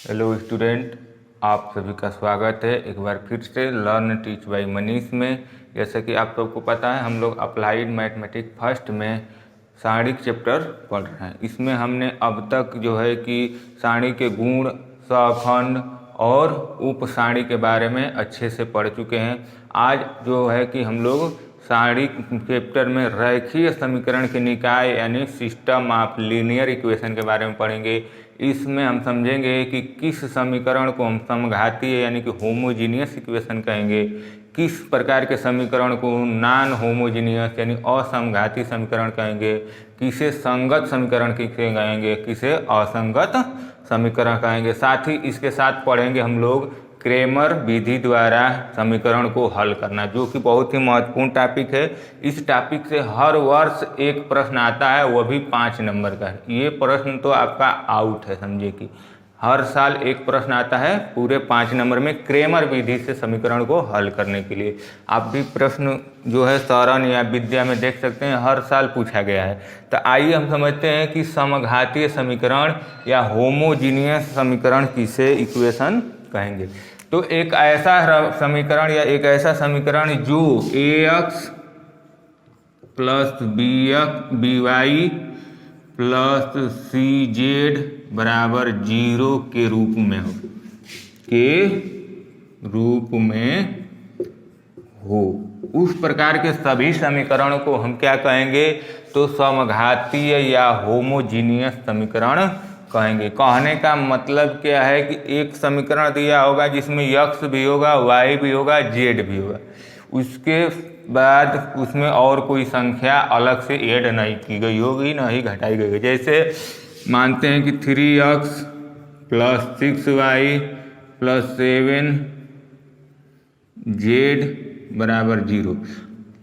Hello student, आप सभी का स्वागत है एक बार फिर से लर्न टीच बाय मनीष में। जैसा कि आप सबको पता है, हम लोग अप्लाइड मैथमेटिक्स फर्स्ट में सारणी चैप्टर पढ़ रहे हैं। इसमें हमने अब तक जो है कि सारणी के गुण, सखंड और उप सारणी के बारे में अच्छे से पढ़ चुके हैं। आज जो है कि हम लोग सारणी चैप्टर में रेखीय समीकरण के निकाय यानी सिस्टम ऑफ लीनियर इक्वेशन के बारे में पढ़ेंगे। इसमें हम समझेंगे कि किस समीकरण को हम समघातीय यानी कि होमोजीनियस इक्वेशन कहेंगे, किस प्रकार के समीकरण को नॉन होमोजीनियस यानी असमघाती समीकरण कहेंगे, किसे संगत समीकरण किसे कहेंगे, किसे असंगत समीकरण कहेंगे। साथ ही इसके साथ पढ़ेंगे हम लोग क्रेमर विधि द्वारा समीकरण को हल करना, जो कि बहुत ही महत्वपूर्ण टॉपिक है। इस टॉपिक से हर वर्ष एक प्रश्न आता है, वह भी 5 नंबर का है। ये प्रश्न तो आपका आउट है, समझिए कि हर साल एक प्रश्न आता है पूरे 5 नंबर में क्रेमर विधि से समीकरण को हल करने के लिए। आप भी प्रश्न जो है सरण या विद्या में देख सकते हैं, हर साल पूछा गया है। तो आइए हम समझते हैं कि समघातीय समीकरण या होमोजीनियस समीकरण किसे इक्वेशन कहेंगे। तो एक ऐसा समीकरण या एक ऐसा समीकरण जो ax plus by plus cz बराबर 0 के रूप में हो, उस प्रकार के सभी समीकरण को हम क्या कहेंगे, तो समघातीय या होमोजीनियस समीकरण कहेंगे। कहने का मतलब क्या है कि एक समीकरण दिया होगा जिसमें x भी होगा, y भी होगा, z भी होगा, उसके बाद उसमें और कोई संख्या अलग से ऐड नहीं की गई होगी, ना ही घटाई गई होगी। जैसे मानते हैं कि 3x plus 6y plus 7z बराबर 0।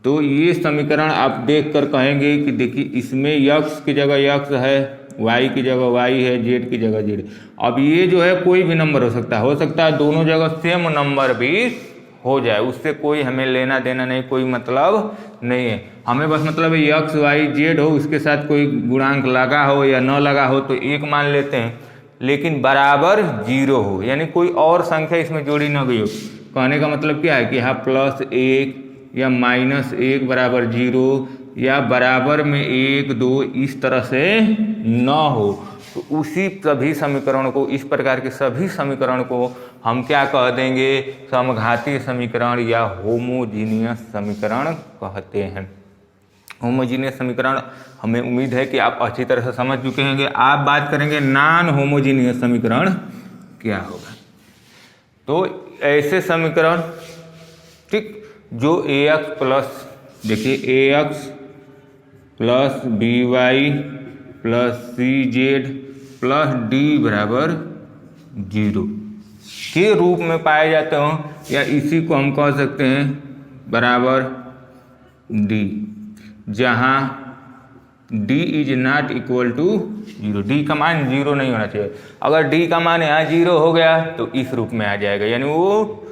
तो ये समीकरण आप देख कर कहेंगे कि देखिए इसमें x की जगह x है, y की जगह y है, z की जगह z। अब ये जो है कोई भी नंबर हो सकता है दोनों जगह सेम नंबर भी हो जाए, उससे कोई हमें लेना देना नहीं, कोई मतलब नहीं है। हमें बस मतलब है x y z हो, उसके साथ कोई गुणांक लगा हो या न लगा हो तो एक मान लेते हैं, लेकिन बराबर 0 हो, यानी कोई और संख्या इसमें जोड़ी न गई हो। कहने का मतलब क्या है कि यहाँ +1 या -1 बराबर 0 या बराबर में 1 2 इस तरह से न हो, तो उसी सभी समीकरण को, इस प्रकार के सभी समीकरण को हम क्या कह देंगे, समघातीय समीकरण या होमोजीनियस समीकरण कहते हैं। होमोजीनियस समीकरण हमें उम्मीद है कि आप अच्छी तरह से समझ चुके होंगे। आप बात करेंगे नॉन होमोजीनियस समीकरण क्या होगा। तो ऐसे समीकरण, ठीक, जो ax प्लस, देखिए ax plus by plus cz plus d बराबर 0 के रूप में पाए जाते हो, या इसी को हम कह सकते हैं बराबर d, जहाँ d is not equal to 0। d का मान 0 नहीं होना चाहिए। अगर d का मान यहाँ 0 हो गया तो इस रूप में आ जाएगा, यानी वो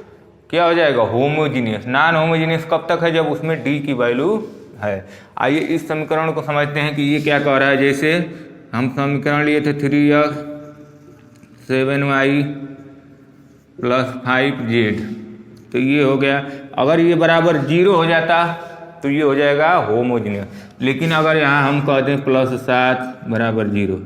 क्या हो जाएगा, होमोजीनियस। नॉन होमोजीनियस कब तक है, जब उसमें d की वैल्यू है। आइए इस समीकरण को समझते हैं कि ये क्या कह रहा है। जैसे हम समीकरण लिए थे 3x 7y प्लस 5z, तो ये हो गया। अगर ये बराबर 0 हो जाता तो ये हो जाएगा होमोजीनियस, लेकिन अगर यहाँ हम कह दें +7 बराबर 0,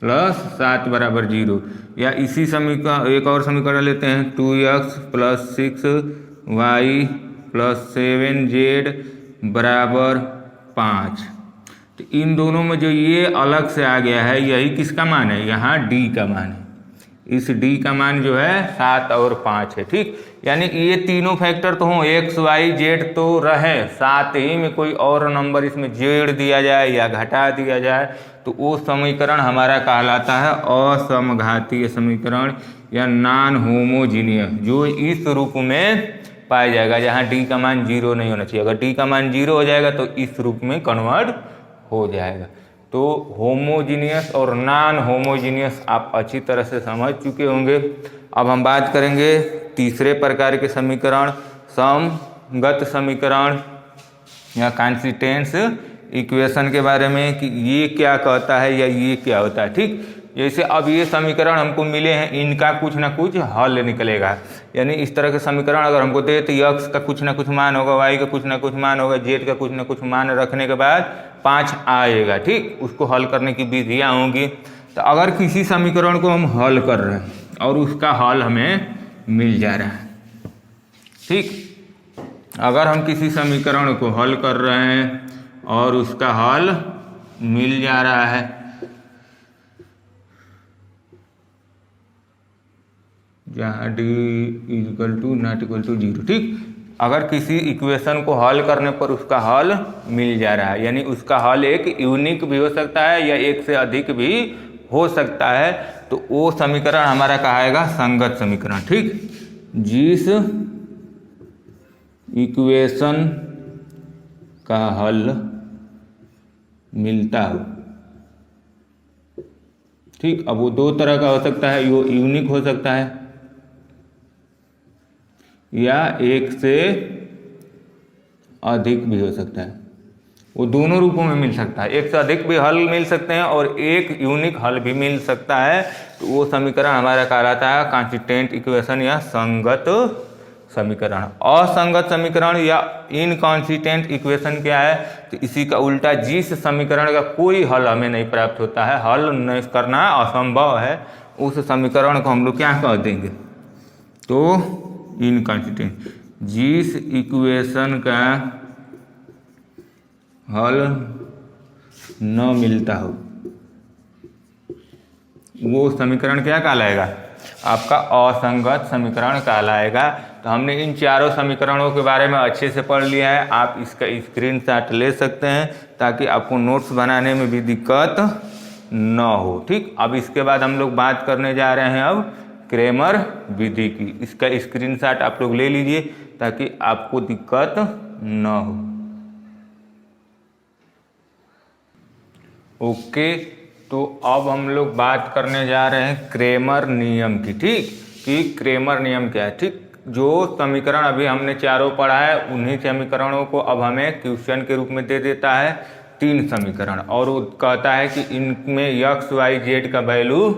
+7 बराबर 0, या इसी समीकरण एक और समीकरण लेते हैं 2x plus 6y plus 7z बराबर 5। तो इन दोनों में जो ये अलग से आ गया है, यही किसका मान है, यहाँ d का मान है। इस d का मान जो है 7 और 5 है, ठीक। यानी ये तीनों फैक्टर तो हों, x y z तो रहे, साथ ही में कोई और नंबर इसमें जोड़ दिया जाए या घटा दिया जाए तो वो समीकरण हमारा कहलाता है असमघातीय समीकरण या नॉन होमोजीनियस, जो इस रूप में पाया जाएगा, जहाँ d का मान 0 नहीं होना चाहिए। अगर d का मान 0 हो जाएगा तो इस रूप में कन्वर्ट हो जाएगा। तो होमोजीनियस और नॉन होमोजीनियस आप अच्छी तरह से समझ चुके होंगे। अब हम बात करेंगे तीसरे प्रकार के समीकरण, समगत समीकरण या कांस्टीट्यूएंट्स इक्वेशन के बारे में, कि ये क्या कहता है या ये क्या होता है, ठीक। जैसे अब ये समीकरण हमको मिले हैं, इनका कुछ ना कुछ हल निकलेगा। यानी इस तरह के समीकरण अगर हमको दे तो x का कुछ ना कुछ मान होगा, y का कुछ ना कुछ मान होगा, z का कुछ ना कुछ मान रखने के बाद 5 आएगा। ठीक, उसको हल करने की विधियाँ होंगी। तो अगर किसी समीकरण को हम हल कर रहे हैं और उसका हल हमें मिल जा रहा है, ठीक, अगर हम किसी समीकरण को हल कर रहे हैं और उसका हल मिल जा रहा है, जहाँ d = (0), ठीक, अगर किसी इक्वेशन को हल करने पर उसका हल मिल जा रहा है, यानी उसका हल एक यूनिक भी हो सकता है या एक से अधिक भी हो सकता है, तो वो समीकरण हमारा कहाएगा संगत समीकरण। ठीक, जिस इक्वेशन का हल मिलता हो, ठीक, अब वो दो तरह का हो सकता है, वो यूनिक हो सकता है या एक से अधिक भी हो सकता है, वो दोनों रूपों में मिल सकता है। एक से अधिक भी हल मिल सकते हैं और एक यूनिक हल भी मिल सकता है, तो वो समीकरण हमारा कहलाता है कांस्टीट्यूएंट इक्वेशन या संगत समीकरण। असंगत समीकरण या इनकॉन्सिस्टेंट इक्वेशन क्या है, तो इसी का उल्टा, जिस समीकरण का कोई हल हमें नहीं प्राप्त होता है, हल नहीं करना असंभव है, उस समीकरण को हम लोग क्या कह देंगे, तो इनकॉन्सिस्टेंट। जिस इक्वेशन का हल न मिलता हो वो समीकरण क्या कहलाएगा, आपका असंगत समीकरण कहलाएगा। तो हमने इन चारों समीकरणों के बारे में अच्छे से पढ़ लिया है। आप इसका स्क्रीनशॉट ले सकते हैं ताकि आपको नोट्स बनाने में भी दिक्कत न हो। ठीक, अब इसके बाद हम लोग बात करने जा रहे हैं अब क्रेमर विधि की। इसका स्क्रीनशॉट आप लोग ले लीजिए ताकि आपको दिक्कत न हो। ओके, तो अब हम लोग बात करने जा रहे हैं क्रेमर नियम की। ठीक, कि क्रेमर नियम क्या है। ठीक, जो समीकरण अभी हमने चारों पढ़ा है उन्हीं समीकरणों को अब हमें क्वेश्चन के रूप में दे देता है 3 समीकरण, और वो कहता है कि इनमें x, y, z का वैल्यू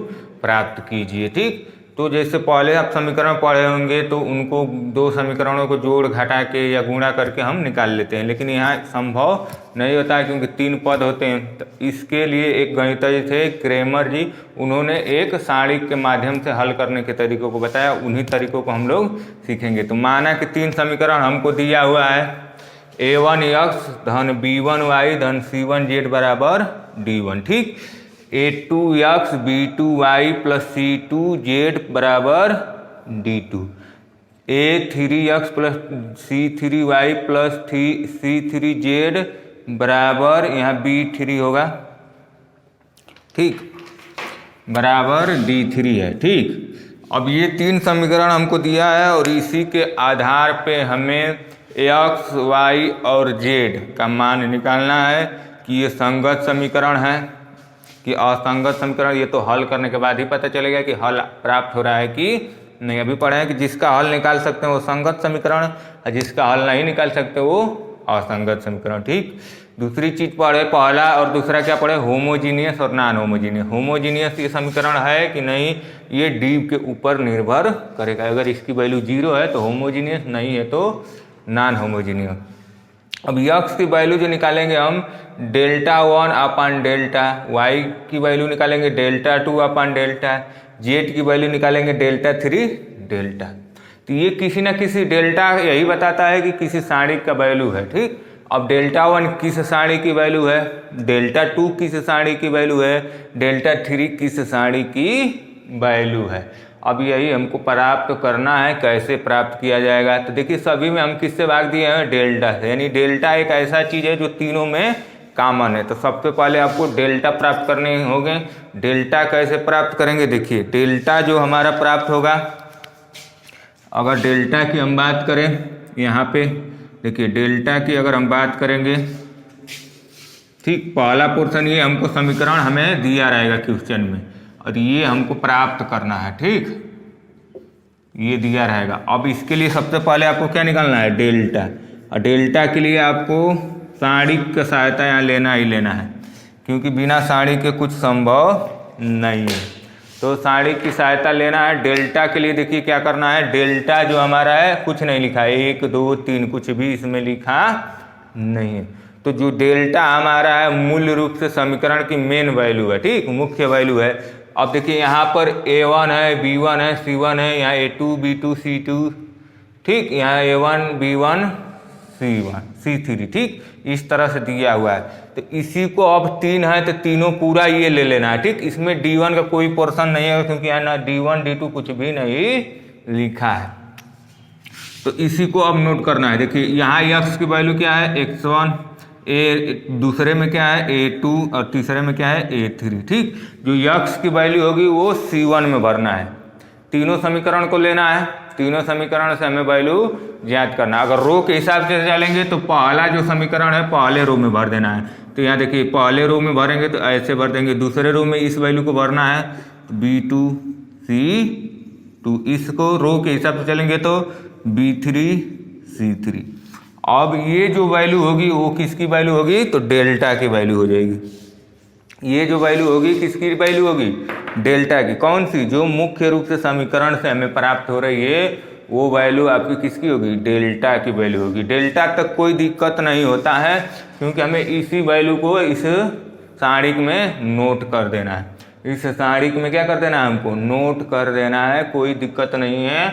प्राप्त कीजिए। ठीक, तो जैसे पहले आप समीकरण पढ़े होंगे तो उनको 2 समीकरणों को जोड़ घटा के या गुणा करके हम निकाल लेते हैं, लेकिन यहाँ संभव नहीं होता है क्योंकि 3 पद होते हैं। तो इसके लिए एक गणितज्ञ थे क्रेमर जी, उन्होंने एक सारणी के माध्यम से हल करने के तरीकों को बताया, उन्हीं तरीकों को हम लोग सीखेंगे। तो माना कि 3 समीकरण हमको दिया हुआ है, a1x धन b1y धन c1z बराबर d1। ठीक, a2x b2y प्लस c2z बराबर d2, a3x plus c3y plus c3z बराबर यहाँ b3 होगा। ठीक, बराबर d3 है। ठीक, अब ये 3 समीकरण हमको दिया है और इसी के आधार पे हमें x, y और z का मान निकालना है कि ये संगत समीकरण है कि असंगत समीकरण। ये तो हल करने के बाद ही पता चलेगा कि हल प्राप्त हो रहा है कि नहीं। अभी पढ़े हैं कि जिसका हल निकाल सकते हैं वो संगत समीकरण, और जिसका हल नहीं निकाल सकते वो असंगत समीकरण। ठीक, दूसरी चीज पढ़े, पहला और दूसरा क्या पढ़े, होमोजीनियस और नॉन होमोजीनियस। होमोजीनियस ये समीकरण है कि नहीं, ये डी के ऊपर निर्भर करेगा। अगर इसकी वैल्यू 0 है तो होमोजीनियस, नहीं है तो नॉन होमोजीनियस। अब यक्स की वैल्यू जो निकालेंगे हम डेल्टा 1 अपन डेल्टा, वाई की वैल्यू निकालेंगे डेल्टा 2 अपन डेल्टा, जेड की वैल्यू निकालेंगे डेल्टा 3 डेल्टा। तो ये किसी न किसी डेल्टा यही बताता है कि किसी सारणी का वैल्यू है। ठीक, अब डेल्टा 1 किस सारणी की वैल्यू है, डेल्टा 2 किस सारणी की वैल्यू है, डेल्टा 3 किस सारणी की वैल्यू है। अब यही हमको प्राप्त करना है। कैसे प्राप्त किया जाएगा, तो देखिए सभी में हम किससे भाग दिए हैं, डेल्टा से। यानी डेल्टा एक ऐसा चीज़ है जो तीनों में कॉमन है। तो सबसे पहले आपको डेल्टा प्राप्त करने होंगे। डेल्टा कैसे प्राप्त करेंगे, देखिए डेल्टा जो हमारा प्राप्त होगा, अगर डेल्टा की हम बात करें यहाँ पे देखिए डेल्टा की अगर हम बात करेंगे, ठीक, पहला पोर्शन ये हमको समीकरण हमें दिया रहेगा क्वेश्चन में और ये हमको प्राप्त करना है। ठीक, ये दिया रहेगा। अब इसके लिए सबसे पहले आपको क्या निकालना है, डेल्टा। और डेल्टा के लिए आपको सारणी की सहायता यहाँ लेना ही लेना है, क्योंकि बिना सारणी के कुछ संभव नहीं है। तो सारणिक की सहायता लेना है। डेल्टा के लिए देखिए क्या करना है, डेल्टा जो हमारा है कुछ नहीं लिखा है, 1 2 3 कुछ भी इसमें लिखा नहीं है। तो जो डेल्टा हमारा है मूल रूप से समीकरण की मेन वैल्यू है, ठीक, मुख्य वैल्यू है। अब देखिए यहाँ पर A1 है, B1 है, C1 है, यहाँ A2 B2 C2, ठीक, यहाँ A1 B1 C1 C3, ठीक, इस तरह से दिया हुआ है। तो इसी को अब 3 है तो तीनों पूरा ये ले लेना है, ठीक। इसमें D1 का कोई पोर्शन नहीं है क्योंकि यहाँ ना D1 D2 कुछ भी नहीं लिखा है। तो इसी को अब नोट करना है। देखिए यहाँ x की वैल्यू क्या है, x1, दूसरे में क्या है A2 और तीसरे में क्या है A3, ठीक। जो x की वैल्यू होगी वो C1 में भरना है। तीनों समीकरण को लेना है, तीनों समीकरण से हमें वैल्यू ज्ञात करना है। अगर रो के हिसाब से चलेंगे तो पहला जो समीकरण है पहले रो में भर देना है। तो यहाँ देखिए पहले रो में भरेंगे तो ऐसे भर देंगे, दूसरे रो में इस वैल्यू को भरना है B2 C2, इसको रो के हिसाब से चलेंगे तो B3 C3। अब ये जो वैल्यू होगी वो किसकी वैल्यू होगी, तो डेल्टा की वैल्यू हो जाएगी। ये जो वैल्यू होगी किसकी वैल्यू होगी, डेल्टा की। कौन सी, जो मुख्य रूप से समीकरण से हमें प्राप्त हो रही है वो वैल्यू आपकी किसकी होगी, डेल्टा की वैल्यू होगी। डेल्टा तक कोई दिक्कत नहीं होता है क्योंकि हमें इसी वैल्यू को इस सारणिक में नोट कर देना है। इस सारणिक में क्या कर देना है, हमको नोट कर देना है, कोई दिक्कत नहीं है।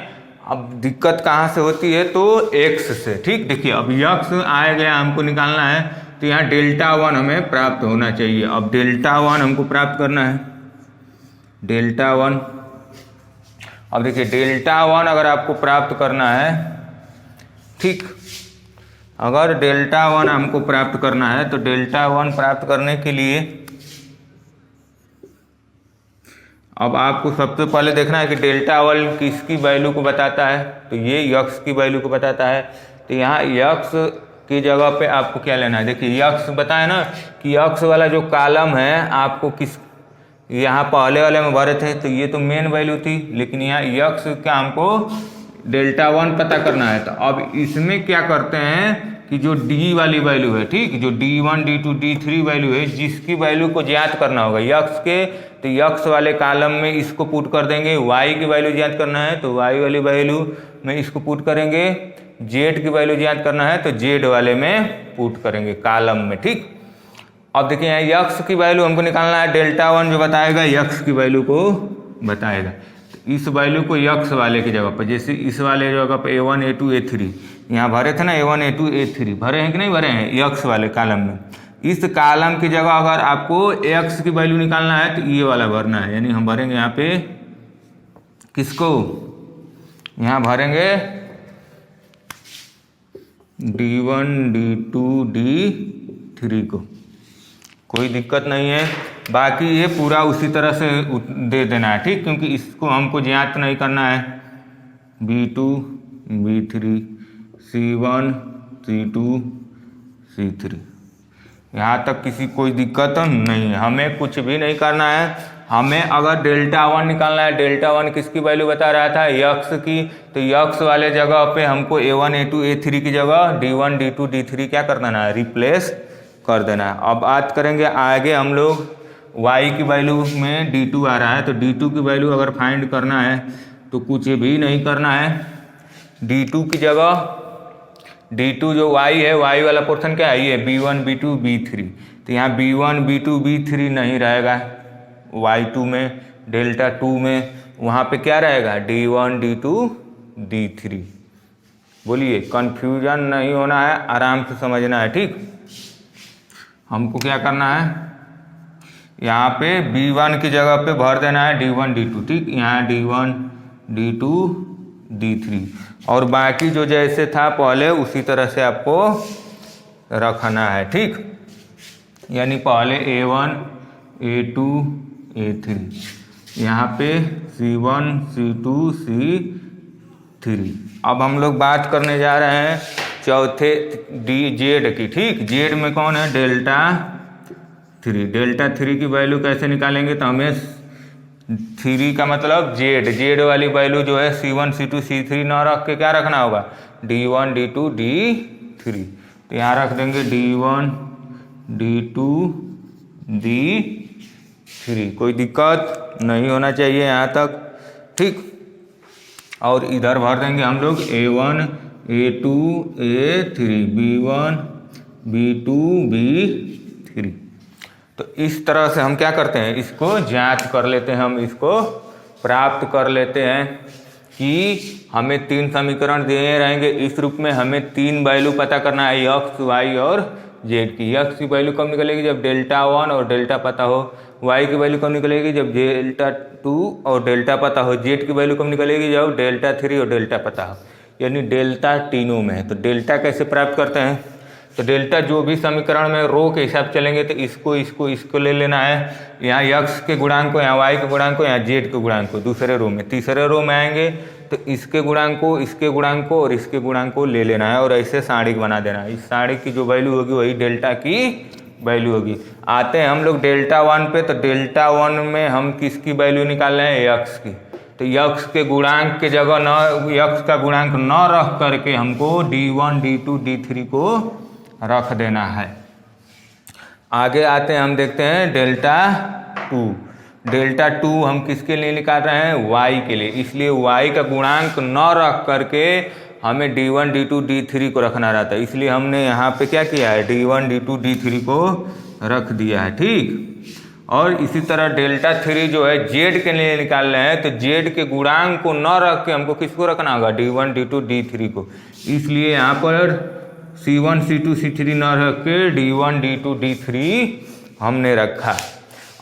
अब दिक्कत कहाँ से होती है, तो x से, ठीक। देखिए अब x आया गया हमको निकालना है, तो यहाँ डेल्टा 1 हमें प्राप्त होना चाहिए। अब डेल्टा 1 हमको प्राप्त करना है, डेल्टा 1। अब देखिए डेल्टा 1 अगर आपको प्राप्त करना है, ठीक, अगर डेल्टा 1 हमको प्राप्त करना है तो डेल्टा 1 प्राप्त करने के लिए अब आपको सबसे पहले देखना है कि डेल्टा 1 किसकी वैल्यू को बताता है, तो ये x की वैल्यू को बताता है। तो यहाँ x की जगह पे आपको क्या लेना है, देखिए x बताए ना कि x वाला जो कॉलम है आपको किस, यहाँ पहले वाले में भरे थे तो ये तो मेन वैल्यू थी, लेकिन यहाँ x का हमको डेल्टा 1 पता करना है। तो अब इसमें क्या करते हैं कि जो d वाली वैल्यू है, ठीक, जो D1 D2 D3 वैल्यू है जिसकी वैल्यू को ज्ञात करना होगा x के, तो x वाले कॉलम में इसको पुट कर देंगे। y की वैल्यू ज्ञात करना है तो y वाली वैल्यू में इसको पुट करेंगे। z की वैल्यू ज्ञात करना है तो z वाले में पुट करेंगे कॉलम में, ठीक। अब देखिए यहाँ x की वैल्यू हमको निकालना है, डेल्टा 1 जो बताएगा x की वैल्यू को बताएगा। तो इस वैल्यू को x वाले की जगह पर, जैसे इस वाले जगह पर A1 A2 A3 यहाँ भरे थे ना, A1 A2 A3 भरे हैं कि नहीं भरे हैं x वाले कॉलम में। इस कॉलम की जगह अगर आपको x की वैल्यू निकालना है तो ये वाला भरना है, यानी हम भरेंगे यहाँ पे किसको, यहाँ भरेंगे D1 D2 D3 को, कोई दिक्कत नहीं है। बाकी ये पूरा उसी तरह से दे देना है, ठीक, क्योंकि इसको हमको ज्ञात नहीं करना है। B2 B3 C1 C2 C3, यहाँ तक किसी कोई दिक्कत नहीं है, हमें कुछ भी नहीं करना है। हमें अगर डेल्टा 1 निकालना है, डेल्टा 1 किसकी वैल्यू बता रहा था, x की, तो x वाले जगह पे हमको A1 A2 A3 की जगह D1 D2 D3 क्या कर देना है, रिप्लेस कर देना है। अब बात करेंगे आगे हम लोग y की वैल्यू में D2 आ रहा है, तो D2 की वैल्यू अगर फाइंड करना है तो कुछ भी नहीं करना है। D2 की जगह D2 जो y है, y वाला पोर्शन क्या है, ये B1 B2 B3, तो यहाँ B1 B2 B3 नहीं रहेगा y2 में, डेल्टा 2 में वहाँ पे क्या रहेगा D1 D2 D3। बोलिए कंफ्यूजन नहीं होना है, आराम से समझना है, ठीक। हमको क्या करना है, यहाँ पे B1 की जगह पे भर देना है D1 D2, ठीक, यहाँ D1 D2 D3 और बाकी जो जैसे था पहले उसी तरह से आपको रखना है, ठीक। यानी पहले A1 A2 A3, यहाँ पे C1 C2 C3। अब हम लोग बात करने जा रहे हैं चौथे Z की, ठीक। Z में कौन है, डेल्टा 3। डेल्टा 3 की वैल्यू कैसे निकालेंगे, तो हमें 3 का मतलब Z वाली वैल्यू जो है C1 C2 C3 ना रख के क्या रखना होगा, D1 D2 D3। तो यहाँ रख देंगे D1 D2 D3। 3। कोई दिक्कत नहीं होना चाहिए यहाँ तक, ठीक। और इधर भर देंगे हम लोग A1 A2 A3 B1 B2 B3। तो इस तरह से हम क्या करते हैं, इसको जांच कर लेते हैं, हम इसको प्राप्त कर लेते हैं कि हमें 3 समीकरण दिए रहेंगे। इस रूप में हमें 3 वैल्यू पता करना है, x y और z की। x की वैल्यू कब निकलेगी, जब डेल्टा 1 और डेल्टा पता हो। y की वैल्यू कब निकलेगी, जब डेल्टा 2 और डेल्टा पता हो। z की वैल्यू कब निकलेगी, जब डेल्टा 3 और डेल्टा पता हो, यानी डेल्टा तीनों में है। तो डेल्टा कैसे प्राप्त करते हैं, तो डेल्टा जो भी समीकरण में रो के हिसाब चलेंगे तो इसको ले लेना है। यहाँ x के गुणांक को, यहाँ y के गुणांक को, यहाँ z के गुणांक को दूसरे रो में। तीसरे रो में आएंगे तो इसके गुणांक को, इसके गुणांक को और इसके गुणांक को ले लेना है और ऐसे सारणिक बना देना है। इस सारणिक की जो वैल्यू होगी वही डेल्टा की वैल्यू होगी। आते हैं हम लोग डेल्टा 1 पे, तो डेल्टा 1 में हम किसकी वैल्यू निकाल रहे हैं, x की। तो x के गुणांक के जगह न, x का गुणांक न रख करके हमको d1 d2 d3 को रख देना है। आगे आते हैं, हम देखते हैं डेल्टा 2। डेल्टा 2 हम किसके लिए निकाल रहे हैं, y के लिए। इसलिए y का गुणांक न रख करके हमें d1 d2 d3 को रखना रहता है। इसलिए हमने यहाँ पे क्या किया है, d1 d2 d3 को रख दिया है, ठीक। और इसी तरह डेल्टा 3 जो है z के लिए निकाल रहे हैं, तो z के गुणांक को न रख के हमको किसको रखना होगा, d1 d2 d3 को। इसलिए यहाँ पर C1 C2 C3 न रख के D1 D2 D3 हमने रखा।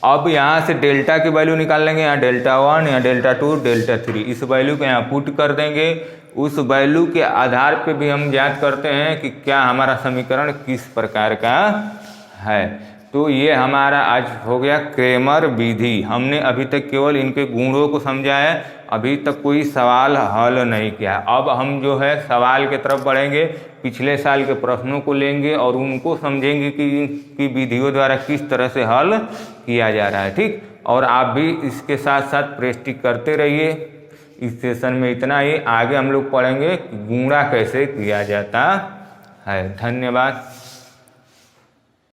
अब यहाँ से डेल्टा की वैल्यू निकाल लेंगे, यहाँ डेल्टा 1, यहाँ डेल्टा 2, डेल्टा 3। इस वैल्यू को यहाँ पुट कर देंगे। उस वैल्यू के आधार पे भी हम जांच करते हैं कि क्या हमारा समीकरण किस प्रकार का है। तो ये हमारा आज हो गया क्रेमर विधि। हमने अभी तक केवल इनके गुणों को समझा है, अभी तक कोई सवाल हल नहीं किया। अब हम जो है सवाल के तरफ बढ़ेंगे, पिछले साल के प्रश्नों को लेंगे और उनको समझेंगे कि विधियों द्वारा किस तरह से हल किया जा रहा है, ठीक। और आप भी इसके साथ साथ प्रैक्टिस करते रहिए। इस सेशन में इतना ही, आगे हम लोग पढ़ेंगे गुणा कैसे किया जाता है। धन्यवाद।